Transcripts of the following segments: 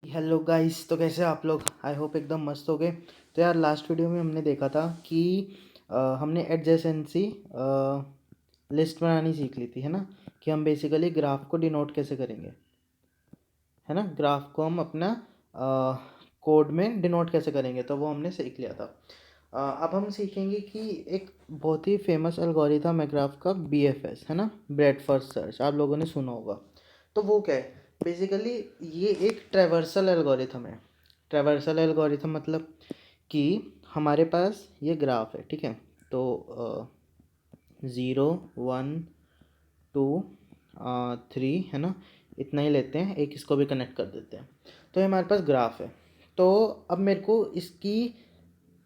Hello guys, तो कैसे आप लोग? आई होप एकदम मस्त हो गए। तो यार लास्ट वीडियो में हमने देखा था कि हमने एडजेसेंसी लिस्ट बनानी सीख ली थी, है ना। कि हम बेसिकली ग्राफ को डिनोट कैसे करेंगे, है ना। ग्राफ को हम अपना कोड में डिनोट कैसे करेंगे, तो वो हमने सीख लिया था। अब हम सीखेंगे कि एक बहुत ही फेमस एल्गोरिथम है ग्राफ का, BFS, है ना, ब्रेड फर्स्ट सर्च, आप लोगों ने सुना होगा। तो वो क्या है बेसिकली? ये एक ट्रैवर्सल एल्गोरिथम है। ट्रैवर्सल एल्गोरिथम मतलब कि हमारे पास ये ग्राफ है, ठीक है। तो 0 1 2 3, है ना, इतना ही लेते हैं, एक इसको भी कनेक्ट कर देते हैं। तो ये हमारे पास ग्राफ है। तो अब मेरे को इसकी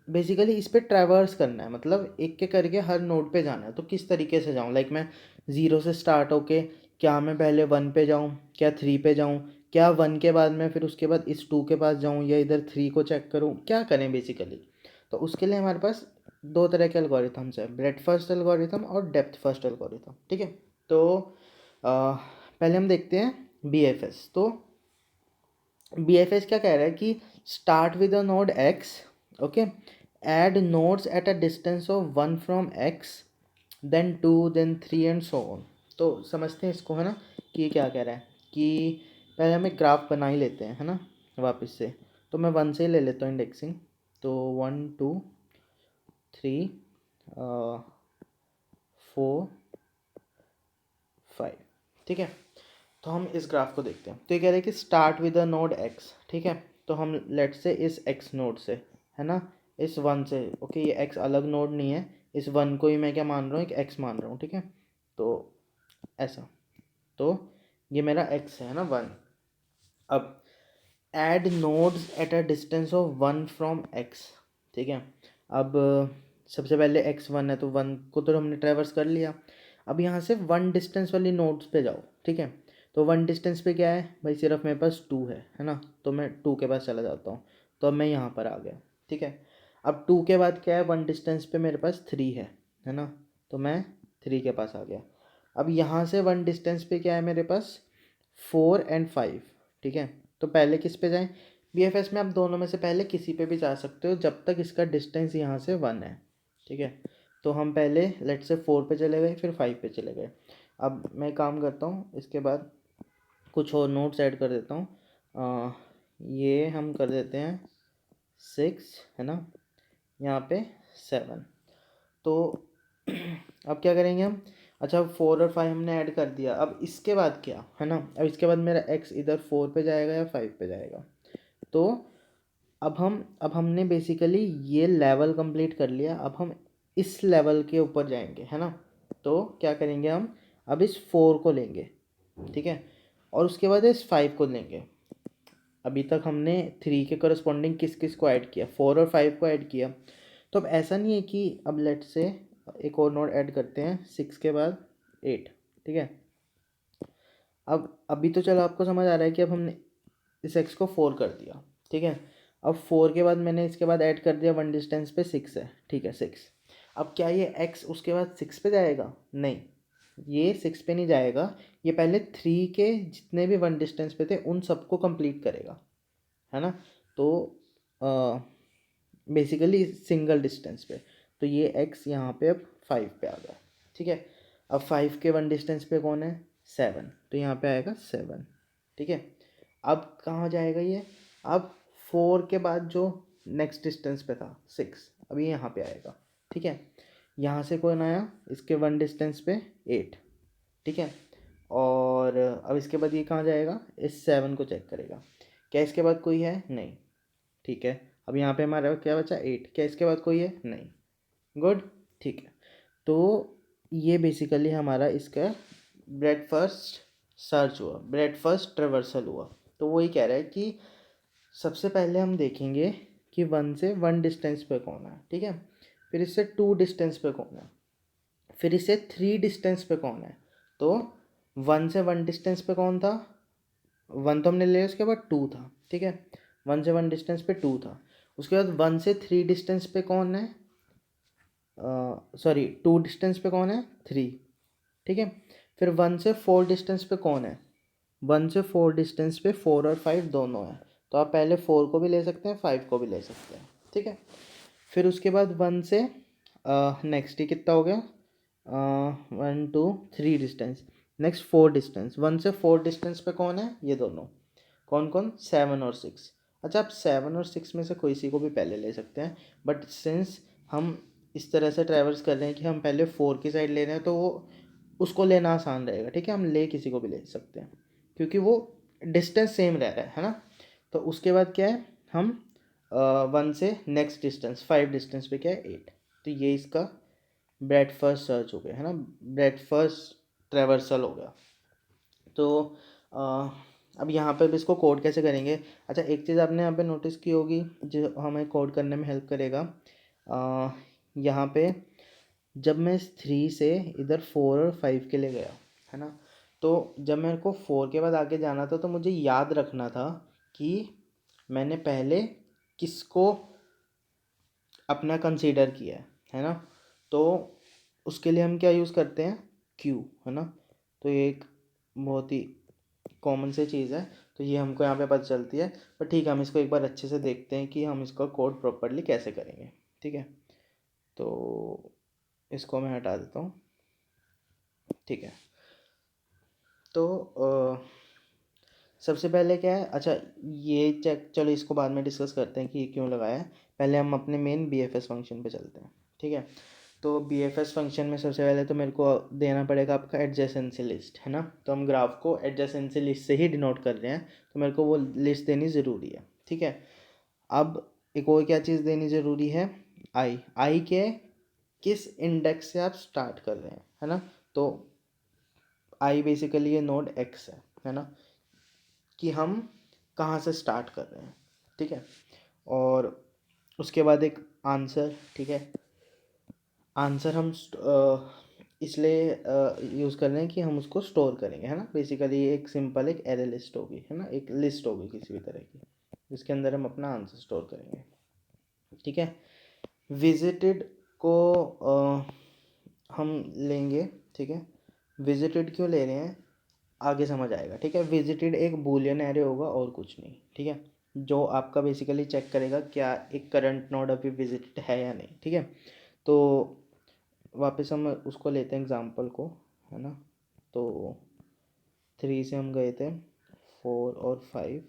बेसिकली इस पे ट्रैवर्स करना है, मतलब एक के करके हर नोड पे जाना है। तो किस तरीके से जाऊँ? लाइक मैं 0 से स्टार्ट होके, क्या मैं पहले 1 पे जाऊँ, क्या 3 पे जाऊँ, क्या 1 के बाद मैं फिर उसके बाद इस 2 के पास जाऊँ, या इधर 3 को चेक करूँ, क्या करें बेसिकली। तो उसके लिए हमारे पास दो तरह के एल्गोरिथम्स है, ब्रेड फर्स्ट एल्गोरिथम और डेप्थ फर्स्ट एल्गोरिथम, ठीक है। तो पहले हम देखते हैं BFS। तो BFS क्या कह रहा है कि start with a node x, okay, add nodes at a distance of 1 from x, then 2, then 3 and so on। तो समझते हैं इसको, है ना, कि ये क्या कह रहा है कि पहले हम एक ग्राफ बना ही लेते हैं, है ना, वापस से। तो मैं 1 से ही ले लेता हूँ इंडेक्सिंग। तो 1 2 3 4 5, ठीक है। तो हम इस ग्राफ को देखते हैं। तो ये कह रहे हैं कि start with a node x, ठीक है। तो हम लेट से इस x नोड से, है ना, इस 1 से, ओके, ये x अलग नोड नहीं है, इस 1 को ही मैं क्या मान रहा हूँ, एक x मान रहा हूँ, ठीक है। तो ऐसा, तो ये मेरा x है ना, 1। अब add nodes at a distance of 1 from x, ठीक है। अब सबसे पहले x 1 है, तो 1 को तो हमने ट्रेवर्स कर लिया। अब यहाँ से 1 डिस्टेंस वाली नोड्स पे जाओ, ठीक है। तो 1 डिस्टेंस पे क्या है भाई? सिर्फ मेरे पास 2 है ना। तो मैं 2 के पास चला जाता हूँ। तो अब मैं यहाँ पर आ गया, ठीक है। अब 2 के बाद क्या है? 1 डिस्टेंस पे मेरे पास 3 है ना। तो मैं 3 के पास आ गया। अब यहाँ से 1 डिस्टेंस पे क्या है मेरे पास? 4 एंड 5, ठीक है। तो पहले किस पे जाएं? BFS में आप दोनों में से पहले किसी पे भी जा सकते हो, जब तक इसका डिस्टेंस यहाँ से 1 है, ठीक है। तो हम पहले लेट से 4 पे चले गए, फिर 5 पे चले गए। अब मैं काम करता हूँ, इसके बाद कुछ और नोट्स ऐड कर देता हूँ। ये हम कर देते हैं 6, है ना, यहाँ पे 7। तो अब क्या करेंगे हम? अच्छा, 4 और 5 हमने ऐड कर दिया। अब इसके बाद क्या, है ना, अब इसके बाद मेरा x इधर 4 पे जाएगा या 5 पे जाएगा। तो अब हमने बेसिकली ये लेवल कंप्लीट कर लिया। अब हम इस लेवल के ऊपर जाएंगे, है ना। तो क्या करेंगे हम? अब इस 4 को लेंगे, ठीक है, और उसके बाद इस 5 को लेंगे। अभी तक हमने 3 के करस्पॉन्डिंग किस किस को ऐड किया? 4 और 5 को ऐड किया। तो अब ऐसा नहीं है कि अब लेट से एक और नोड ऐड करते हैं 6 के बाद 8, ठीक है। अब अभी तो चलो आपको समझ आ रहा है कि अब हमने इस x को 4 कर दिया, ठीक है। अब 4 के बाद मैंने इसके बाद ऐड कर दिया 1 डिस्टेंस पे 6 है, ठीक है, 6। अब क्या ये x उसके बाद 6 पे जाएगा? नहीं, ये 6 पे नहीं जाएगा। ये पहले 3 के जितने भी 1 डिस्टेंस पे थे उन सबको कंप्लीट करेगा, है ना। तो बेसिकली सिंगल डिस्टेंस पे। तो ये x यहाँ पे अब 5 पे आ गया, ठीक है। अब 5 के 1 डिस्टेंस पे कौन है? 7। तो यहाँ पे आएगा 7, ठीक है। अब कहाँ जाएगा ये? अब 4 के बाद जो नेक्स्ट डिस्टेंस पे था 6, अब ये यहाँ पे आएगा, ठीक है। यहाँ से कौन आया? इसके 1 डिस्टेंस पे 8, ठीक है। और अब इसके बाद ये कहाँ जाएगा? इस 7 को चेक करेगा। क्या इसके बाद कोई है? नहीं, ठीक है। अब यहाँ पे हमारा क्या बचा? 8। क्या इसके बाद कोई है? नहीं। गुड, ठीक है। तो ये बेसिकली हमारा इसका ब्रेड फर्स्ट सर्च हुआ, ब्रेड फर्स्ट ट्रेवर्सल हुआ। तो वही कह रहा है कि सबसे पहले हम देखेंगे कि 1 से 1 डिस्टेंस पे कौन है, ठीक है। फिर इससे 2 डिस्टेंस पे कौन है, फिर इससे 3 डिस्टेंस पे कौन है। तो 1 से 1 डिस्टेंस पे कौन था? 1 तो हमने ले लिया, उसके बाद 2 था, ठीक है। 1 से 1 डिस्टेंस पे 2 था। उसके बाद 1 से 3 डिस्टेंस पे कौन है? सॉरी, 2 डिस्टेंस पे कौन है? 3, ठीक है। फिर 1 से 4 डिस्टेंस पे कौन है? 1 से 4 डिस्टेंस पे 4 और 5 दोनों है। तो आप पहले 4 को भी ले सकते हैं, 5 को भी ले सकते हैं, ठीक है। फिर उसके बाद 1 से नेक्स्ट ही कितना हो गया, 1 2 3 डिस्टेंस, नेक्स्ट 4 डिस्टेंस, 1 से 4 डिस्टेंस पे कौन है, ये दोनों, कौन कौन, 7 और 6। अच्छा, आप 7 और 6 में से कोई सी को भी पहले ले सकते हैं, बट सिंस हम इस तरह से ट्रैवल्स कर रहे हैं कि हम पहले 4 की साइड ले रहे हैं, तो वो उसको लेना आसान रहेगा, ठीक है। हम ले किसी को भी ले सकते हैं क्योंकि वो डिस्टेंस सेम रह रहा है ना। तो उसके बाद क्या है, हम 1 से नेक्स्ट डिस्टेंस 5 डिस्टेंस पे क्या है, 8। तो ये इसका ब्रेड फर्स्ट सर्च हो गया है ना, ब्रेड फर्स्ट ट्रेवर्सल हो गया। तो अब यहाँ पे भी इसको कोड कैसे करेंगे। अच्छा, एक चीज़ आपने यहाँ पे नोटिस की होगी जो हमें कोड करने में हेल्प करेगा, यहाँ पे जब मैं इस 3 से इधर 4 और 5 के लिए गया है ना, तो जब मेरे को 4 के बाद आगे जाना था तो मुझे याद रखना था कि मैंने पहले किसको अपना कंसीडर किया है ना। तो उसके लिए हम क्या यूज़ करते हैं, क्यू, है ना। तो ये एक बहुत ही कॉमन सी चीज़ है, तो ये हमको यहाँ पे पता चलती है। पर ठीक है, हम इसको एक बार अच्छे से देखते हैं कि हम इसका कोड प्रॉपरली कैसे करेंगे, ठीक है। तो इसको मैं हटा देता हूँ, ठीक है। तो सबसे पहले क्या है, अच्छा ये चेक, चलो इसको बाद में डिस्कस करते हैं कि ये क्यों लगाया है। पहले हम अपने मेन BFS फंक्शन पे चलते हैं, ठीक है। तो BFS फंक्शन में सबसे पहले तो मेरे को देना पड़ेगा आपका एडजेसेंसी लिस्ट, है ना। तो हम ग्राफ को एडजेसेंसी लिस्ट से ही डिनोट कर रहे हैं, तो मेरे को वो लिस्ट देनी ज़रूरी है, ठीक है। अब एक और क्या चीज़ देनी ज़रूरी है, आई के किस इंडेक्स से आप स्टार्ट कर रहे हैं, है ना। तो आई बेसिकली ये नोड एक्स है ना, कि हम कहाँ से स्टार्ट कर रहे हैं, ठीक है। और उसके बाद एक आंसर, ठीक है। आंसर हम इसलिए यूज़ कर रहे हैं कि हम उसको स्टोर करेंगे, है ना। बेसिकली एक सिंपल एक एरे लिस्ट होगी, है ना, एक लिस्ट होगी किसी भी तरह की, जिसके अंदर हम अपना आंसर स्टोर करेंगे, ठीक है। विजिटेड को हम लेंगे, ठीक है। विजिटेड क्यों ले रहे हैं आगे समझ आएगा, ठीक है। विजिटेड एक बूलियन एरे होगा और कुछ नहीं, ठीक है, जो आपका बेसिकली चेक करेगा क्या एक करंट नोड अभी विजिटेड है या नहीं, ठीक है। तो वापस हम उसको लेते हैं एग्जांपल को, है ना। तो 3 से हम गए थे 4 और 5,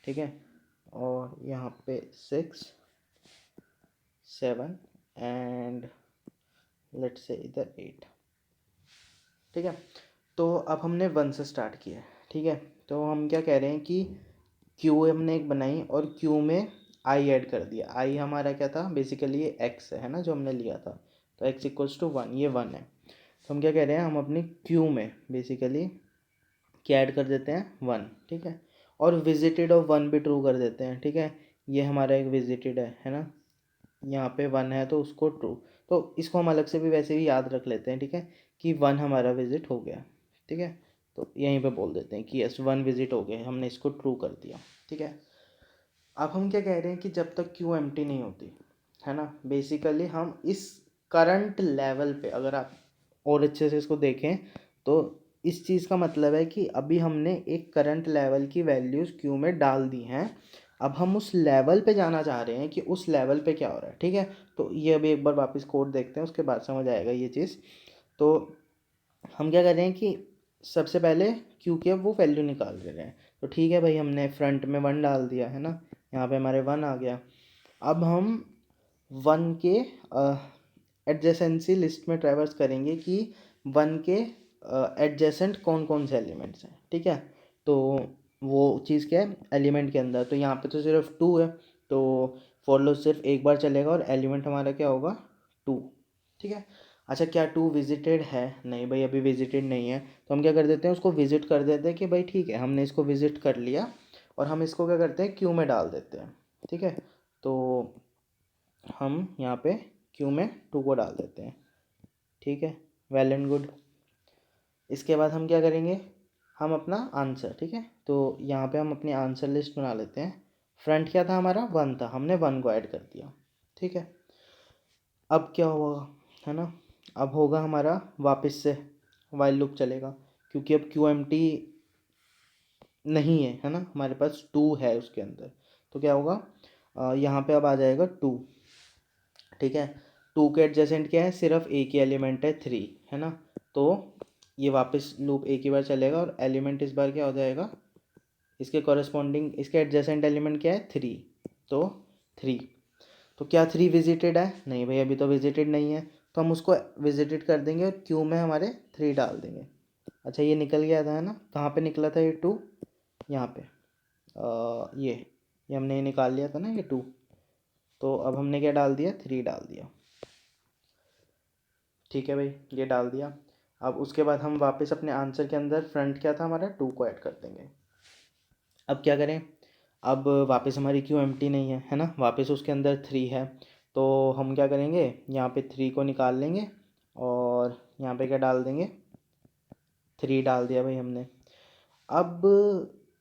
ठीक है, और यहाँ पे 6 7 एंड लेट्स से इधर 8, ठीक है। तो अब हमने 1 से स्टार्ट किया है, ठीक है। तो हम क्या कह रहे हैं कि क्यू हमने एक बनाई और क्यू में आई ऐड कर दिया। आई हमारा क्या था, बेसिकली ये एक्स है ना, जो हमने लिया था। तो एक्स इक्वल्स टू 1, ये 1 है। तो हम क्या कह रहे हैं, हम अपनी क्यू में बेसिकली क्या ऐड कर देते हैं, 1, ठीक है। और विजिटेड ऑफ 1 भी ट्रू कर देते हैं, ठीक है। ये हमारा एक विजिटेड है ना, यहाँ पे 1 है तो उसको ट्रू। तो इसको हम अलग से भी वैसे भी याद रख लेते हैं, ठीक है, कि 1 हमारा विजिट हो गया, ठीक है। तो यहीं पे बोल देते हैं कि यस 1 विजिट हो गया, हमने इसको ट्रू कर दिया, ठीक है। अब हम क्या कह रहे हैं कि जब तक क्यू एम्प्टी नहीं होती, है ना, बेसिकली हम इस करंट लेवल पे, अगर आप और अच्छे से इसको देखें तो इस चीज़ का मतलब है कि अभी हमने एक करंट लेवल की वैल्यूज़ क्यू में डाल दी हैं। अब हम उस लेवल पे जाना चाह रहे हैं कि उस लेवल पे क्या हो रहा है, ठीक है। तो ये अभी एक बार वापस कोड देखते हैं, उसके बाद समझ आएगा ये चीज़। तो हम क्या कर रहे हैं कि सबसे पहले क्यू के वो वैल्यू निकाल रहे हैं। तो ठीक है भाई, हमने फ्रंट में 1 डाल दिया, है ना, यहाँ पे हमारे 1 आ गया। अब हम 1 के एडजेसेंसी लिस्ट में ट्रैवर्स करेंगे कि 1 के एडजेसेंट कौन कौन से एलिमेंट्स हैं, ठीक है। तो वो चीज़ क्या है, एलिमेंट के अंदर, तो यहाँ पे तो सिर्फ 2 है, तो फॉर लूप सिर्फ एक बार चलेगा और एलिमेंट हमारा क्या होगा, 2, ठीक है। अच्छा, क्या 2 विजिटेड है, नहीं भाई अभी विजिटेड नहीं है। तो हम क्या कर देते हैं, उसको विजिट कर देते हैं कि भाई ठीक है, हमने इसको विजिट कर लिया, और हम इसको क्या करते हैं, क्यू में डाल देते हैं, ठीक है। तो हम यहाँ पे क्यू में 2 को डाल देते हैं, ठीक है, वेल एंड गुड। इसके बाद हम क्या करेंगे, हम अपना आंसर, ठीक है, तो यहाँ पे हम अपनी आंसर लिस्ट बना लेते हैं। फ्रंट क्या था हमारा, 1 था, हमने 1 को ऐड कर दिया, ठीक है। अब क्या होगा, है ना, अब होगा हमारा वापस से वाइल लूप चलेगा, क्योंकि अब क्यू एम टी नहीं है ना, हमारे पास 2 है उसके अंदर। तो क्या होगा, यहाँ पे अब आ जाएगा 2। ठीक है, 2 के एडजेसेंट क्या है, सिर्फ एक ही एलिमेंट है 3, है ना। तो ये वापस लूप एक ही बार चलेगा और एलिमेंट इस बार क्या हो जाएगा, इसके कॉरेस्पॉन्डिंग इसके एडजेसेंट एलिमेंट क्या है 3। तो 3, तो क्या 3 विजिटेड है, नहीं भाई अभी तो विजिटेड नहीं है, तो हम उसको विजिटेड कर देंगे और क्यू में हमारे 3 डाल देंगे। अच्छा ये निकल गया था, है ना, कहाँ पे निकला था ये 2, यहाँ पे ये हमने निकाल लिया था ना ये 2। तो अब हमने क्या डाल दिया, 3 डाल दिया। ठीक है भाई, ये डाल दिया। अब उसके बाद हम वापस अपने आंसर के अंदर फ्रंट क्या था हमारा, 2 को ऐड कर देंगे। अब क्या करें, अब वापस हमारी क्यू एम्प्टी नहीं है ना, वापस उसके अंदर 3 है। तो हम क्या करेंगे, यहाँ पे 3 को निकाल लेंगे और यहाँ पे क्या डाल देंगे, 3 डाल दिया भाई हमने। अब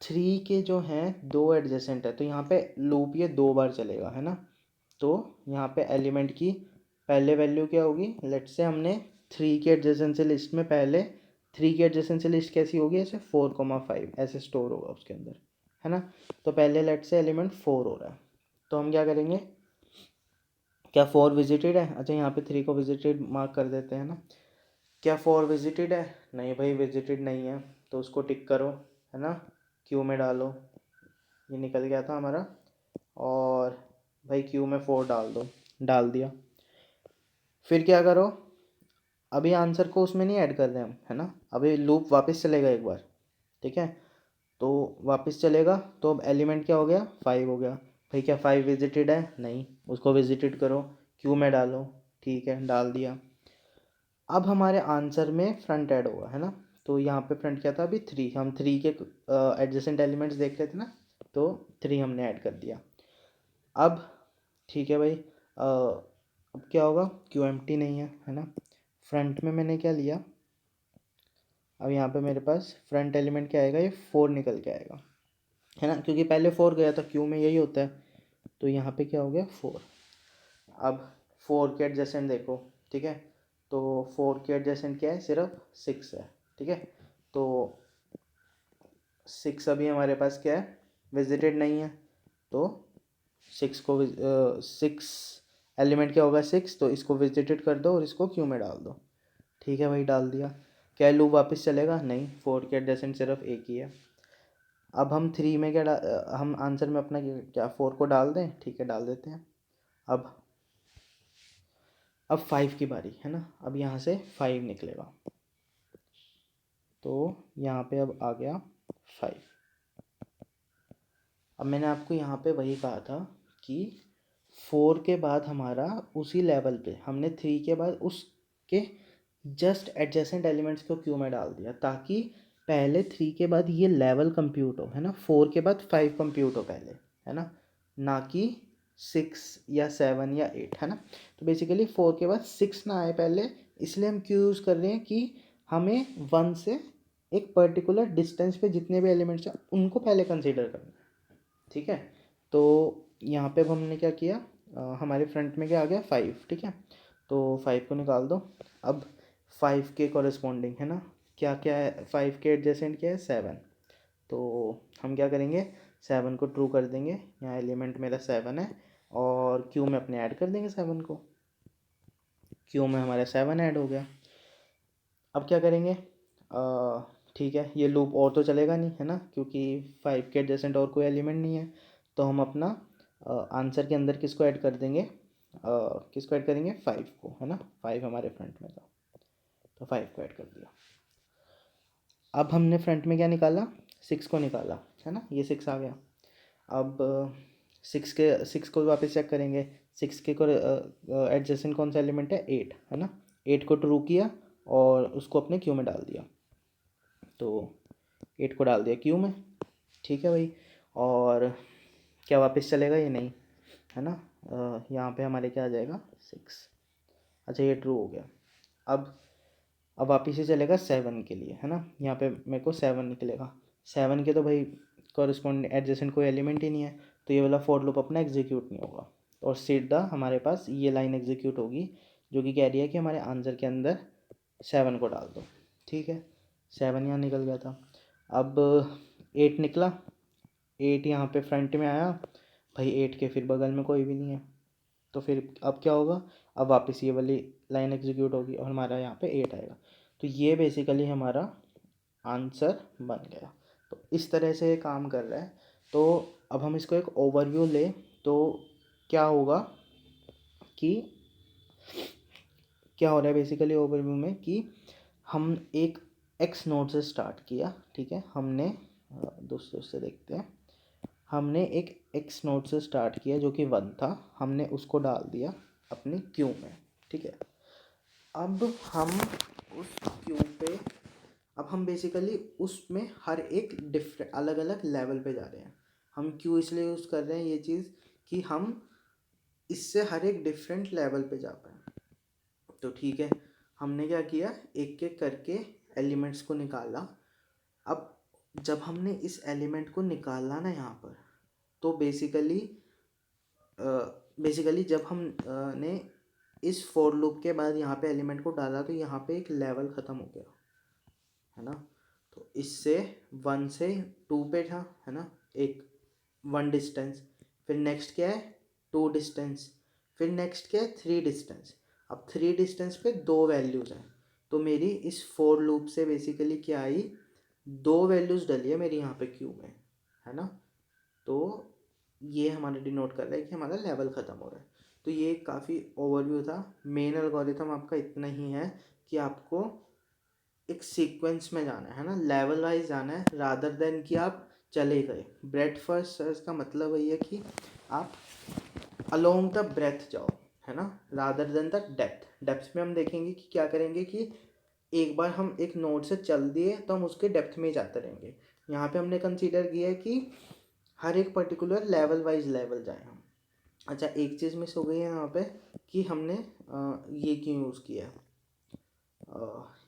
3 के जो हैं 2 एडजेसेंट है, तो यहाँ पे लूप ये 2 बार चलेगा, है ना। तो यहाँ पे एलिमेंट की पहले वैल्यू क्या होगी, लेट से हमने 3 के एडजेसेंसी लिस्ट में पहले 3 की एडजेसेंसी लिस्ट कैसी होगी, ऐसे 4,5 ऐसे स्टोर होगा उसके अंदर, है ना। तो पहले लेट से एलिमेंट 4 हो रहा है, तो हम क्या करेंगे, क्या 4 विजिटेड है, अच्छा यहाँ पे 3 को विजिटेड मार्क कर देते हैं ना। क्या 4 विजिटेड है, नहीं भाई विजिटेड नहीं है, तो उसको टिक करो, है ना, क्यू में डालो। ये निकल गया था हमारा, और भाई क्यू में 4 डाल दो, डाल दिया। फिर क्या करो, अभी आंसर को उसमें नहीं ऐड कर रहे हम, है ना, अभी लूप वापस चलेगा एक बार। ठीक है, तो वापस चलेगा, तो अब एलिमेंट क्या हो गया, 5 हो गया। भाई क्या 5 विजिटेड है, नहीं, उसको विजिटेड करो, क्यू में डालो। ठीक है, डाल दिया। अब हमारे आंसर में फ्रंट ऐड होगा, है ना। तो यहाँ पे फ्रंट क्या था, अभी 3, हम 3 के एडजेसेंट एलिमेंट्स देख रहे थे ना, तो 3 हमने ऐड कर दिया। अब ठीक है भाई, अब क्या होगा, क्यू एम्प्टी नहीं है ना। फ्रंट में मैंने क्या लिया, अब यहाँ पे मेरे पास फ्रंट एलिमेंट क्या आएगा, ये 4 निकल के आएगा, है ना, क्योंकि पहले 4 गया था, क्यू में यही होता है। तो यहाँ पे क्या हो गया, 4। अब 4 के एडजेसेंट देखो, ठीक है, तो 4 के एडजेसेंट क्या है, सिर्फ 6 है। ठीक है, तो 6 अभी हमारे पास क्या है, विजिटेड नहीं है, तो 6 को 6 एलिमेंट क्या होगा, 6, तो इसको विजिटेड कर दो और इसको क्यू में डाल दो। ठीक है भाई, डाल दिया। क्या लूप वापस चलेगा, नहीं, 4 के एडजेसेंट सिर्फ एक ही है। अब हम 3 में क्या हम आंसर में अपना क्या 4 को डाल दें, ठीक है, डाल देते हैं। अब 5 की बारी, है ना, अब यहाँ से 5 निकलेगा, तो यहाँ पे अब आ गया 5। अब मैंने आपको यहाँ पे वही कहा था कि 4 के बाद हमारा उसी लेवल पे हमने 3 के बाद उसके जस्ट एडजेसेंट एलिमेंट्स को क्यू में डाल दिया, ताकि पहले 3 के बाद ये लेवल कंप्यूट हो, है ना, 4 के बाद 5 कंप्यूट हो पहले, है ना कि 6 या 7 या 8, है ना। तो बेसिकली 4 के बाद 6 ना आए पहले, इसलिए हम क्यू यूज़ कर रहे हैं कि हमें 1 से एक पर्टिकुलर डिस्टेंस पे जितने भी एलिमेंट्स हैं उनको पहले कंसीडर करना है। ठीक है, तो यहाँ पे अब हमने क्या किया, हमारे फ्रंट में क्या आ गया, 5। ठीक है, तो 5 को निकाल दो। अब 5 के कॉरेस्पॉन्डिंग, है ना, क्या क्या है, 5 के एडजेसेंट क्या है, 7। तो हम क्या करेंगे, 7 को ट्रू कर देंगे, यहाँ एलिमेंट मेरा 7 है, और क्यू में अपने ऐड कर देंगे 7 को, क्यू में हमारा 7 ऐड हो गया। अब क्या करेंगे, ठीक है, ये लूप और तो चलेगा नहीं, है ना, क्योंकि 5 के एडजेसेंट और कोई एलिमेंट नहीं है। तो हम अपना आंसर के अंदर किसको ऐड कर देंगे, किसको ऐड करेंगे, 5 को, है ना, 5 हमारे फ्रंट में था, तो 5 को ऐड कर दिया। अब हमने फ्रंट में क्या निकाला, 6 को निकाला, है ना, ये 6 आ गया। अब 6 को वापस चेक करेंगे, 6 के को एडजेसेंट कौन सा एलिमेंट है, 8, है ना, 8 को ट्रू किया और उसको अपने क्यू में डाल दिया, तो 8 को डाल दिया क्यू में। ठीक है भाई, और क्या वापस चलेगा, ये नहीं, है ना, यहाँ पे हमारे क्या आ जाएगा, 6। अच्छा ये ट्रू हो गया। अब वापस ही चलेगा 7 के लिए, है ना, यहाँ पे मेरे को 7 निकलेगा। 7 के तो भाई कॉरस्पॉन्ड एडजेसेंट कोई एलिमेंट ही नहीं है, तो ये वाला फॉर लूप अपना एग्जीक्यूट नहीं होगा, और सीधा हमारे पास ये लाइन एग्जीक्यूट होगी जो कि कह रही है कि हमारे आंसर के अंदर 7 को डाल दो। ठीक है, 7 यहाँ निकल गया था। अब 8 निकला, 8 यहाँ पे फ्रंट में आया भाई, 8 के फिर बगल में कोई भी नहीं है, तो फिर अब क्या होगा, अब वापस ये वाली लाइन एग्जीक्यूट होगी और हमारा यहाँ पे 8 आएगा। तो ये बेसिकली हमारा आंसर बन गया। तो इस तरह से ये काम कर रहा है। तो अब हम इसको एक ओवरव्यू लें तो क्या होगा कि क्या हो रहा है बेसिकली ओवरव्यू में कि हम एक एक्स नोड से स्टार्ट किया, ठीक है, हमने दूसरे से देखते हैं, हमने एक एक्स नोड से स्टार्ट किया जो कि 1 था, हमने उसको डाल दिया अपनी क्यू में, ठीक है। अब हम उस क्यू पे, अब हम बेसिकली उसमें हर एक डिफरेंट अलग अलग लेवल पे जा रहे हैं। हम क्यू इसलिए यूज़ कर रहे हैं ये चीज़ कि हम इससे हर एक डिफरेंट लेवल पे जा पाए। तो ठीक है, हमने क्या किया, एक एक करके एलिमेंट्स को निकाला। अब जब हमने इस एलिमेंट को निकाला ना यहाँ पर, तो बेसिकली जब हम ने इस फॉर लूप के बाद यहाँ पे एलिमेंट को डाला तो यहाँ पे एक लेवल ख़त्म हो गया, है ना। तो इससे 1 से 2 पे था, है ना, एक 1 डिस्टेंस, फिर नेक्स्ट क्या है 2 डिस्टेंस, फिर नेक्स्ट क्या है 3 डिस्टेंस। अब 3 डिस्टेंस पे 2 वैल्यूज़ हैं, तो मेरी इस फॉर लूप से बेसिकली क्या आई, 2 वैल्यूज़ डली है मेरी यहाँ पे क्यू में, है ना। तो ये हमारा डिनोट कर रहा है कि हमारा लेवल ख़त्म हो रहा है। तो ये काफ़ी ओवरव्यू था। मेन एल्गोरिथम आपका इतना ही है कि आपको एक सीक्वेंस में जाना है ना, लेवल वाइज जाना है, रादर देन कि आप चले गए। ब्रेथ फर्स्ट सर्च का मतलब वही है कि आप अलोंग द ब्रेथ जाओ, है ना, rather than the depth. Depth में हम देखेंगे कि क्या करेंगे कि एक बार हम एक नोड से चल दिए तो हम उसके डेप्थ में ही जाते रहेंगे। यहाँ पे हमने कंसीडर किया है कि हर एक पर्टिकुलर लेवल वाइज लेवल जाए हम। अच्छा, एक चीज़ मिस हो गई है यहाँ पे कि हमने ये क्यों यूज़ किया,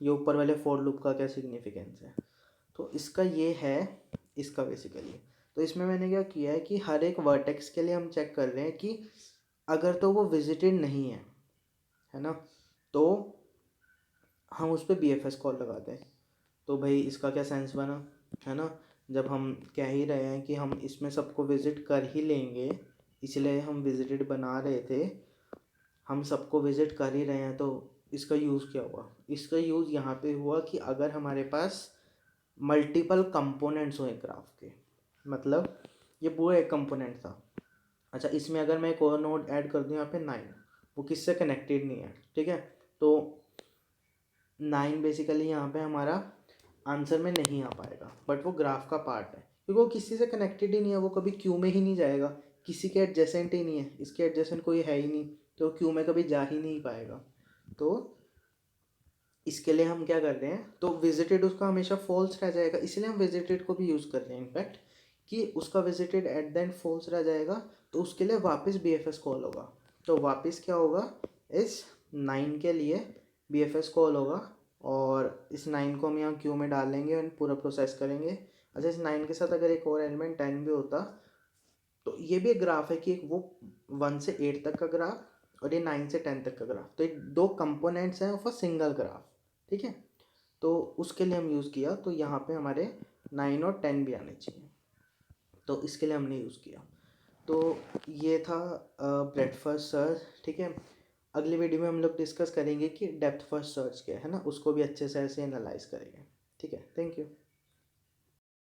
ये ऊपर वाले फॉर लूप का क्या सिग्निफिकेंस है। तो इसका ये है, इसका बेसिकली, तो इसमें मैंने क्या किया है कि हर एक वर्टेक्स के लिए हम चेक कर रहे हैं कि अगर तो वो विजिटेड नहीं है ना, तो हम उस पर BFS कॉल लगाते हैं। तो भाई इसका क्या सेंस बना, है ना, जब हम कह ही रहे हैं कि हम इसमें सबको विज़िट कर ही लेंगे, इसलिए हम विजिटेड बना रहे थे, हम सबको विज़िट कर ही रहे हैं, तो इसका यूज़ क्या हुआ, इसका यूज़ यहाँ पे हुआ कि अगर हमारे पास मल्टीपल कंपोनेंट्स हो एक ग्राफ के, मतलब ये पूरा एक कंपोनेंट था। अच्छा, इसमें अगर मैं एक और नोड ऐड कर दूँ यहाँ पे 9, वो किससे कनेक्टेड नहीं है, ठीक है। तो 9 बेसिकली यहाँ पे हमारा आंसर में नहीं आ पाएगा, बट वो ग्राफ का पार्ट है क्योंकि वो किसी से कनेक्टेड ही नहीं है, वो कभी क्यू में ही नहीं जाएगा, किसी के एडजेसेंट ही नहीं है, इसके एडजेसेंट कोई है ही नहीं, तो क्यू में कभी जा ही नहीं पाएगा। तो इसके लिए हम क्या कर रहे हैं, तो विजिटेड उसका हमेशा फॉल्स रह जाएगा, इसलिए हम विजिटेड को भी यूज़ कर रहे हैं इनफैक्ट, कि उसका visited at the end falls रह जाएगा, तो उसके लिए वापस BFS कॉल होगा। तो वापस क्या होगा, इस 9 के लिए BFS कॉल होगा और इस 9 को हम यहाँ क्यू में डालेंगे और पूरा प्रोसेस करेंगे। अच्छा, इस 9 के साथ अगर एक और एलिमेंट 10 भी होता, तो ये भी एक ग्राफ है कि एक वो 1 से 8 तक का ग्राफ और ये 9 से 10 तक का ग्राफ, तो एक दो कंपोनेंट्स हैं ऑफ अ सिंगल ग्राफ, ठीक है। तो उसके लिए हम यूज़ किया, तो यहाँ पे हमारे 9 और 10 भी आने चाहिए, तो इसके लिए हमने यूज़ किया। तो ये था ब्रेथ फर्स्ट सर्च, ठीक है। अगली वीडियो में हम लोग डिस्कस करेंगे कि डेप्थ फर्स्ट सर्च क्या है ना, उसको भी अच्छे से ऐसे एनालाइज करेंगे, ठीक है। Thank you.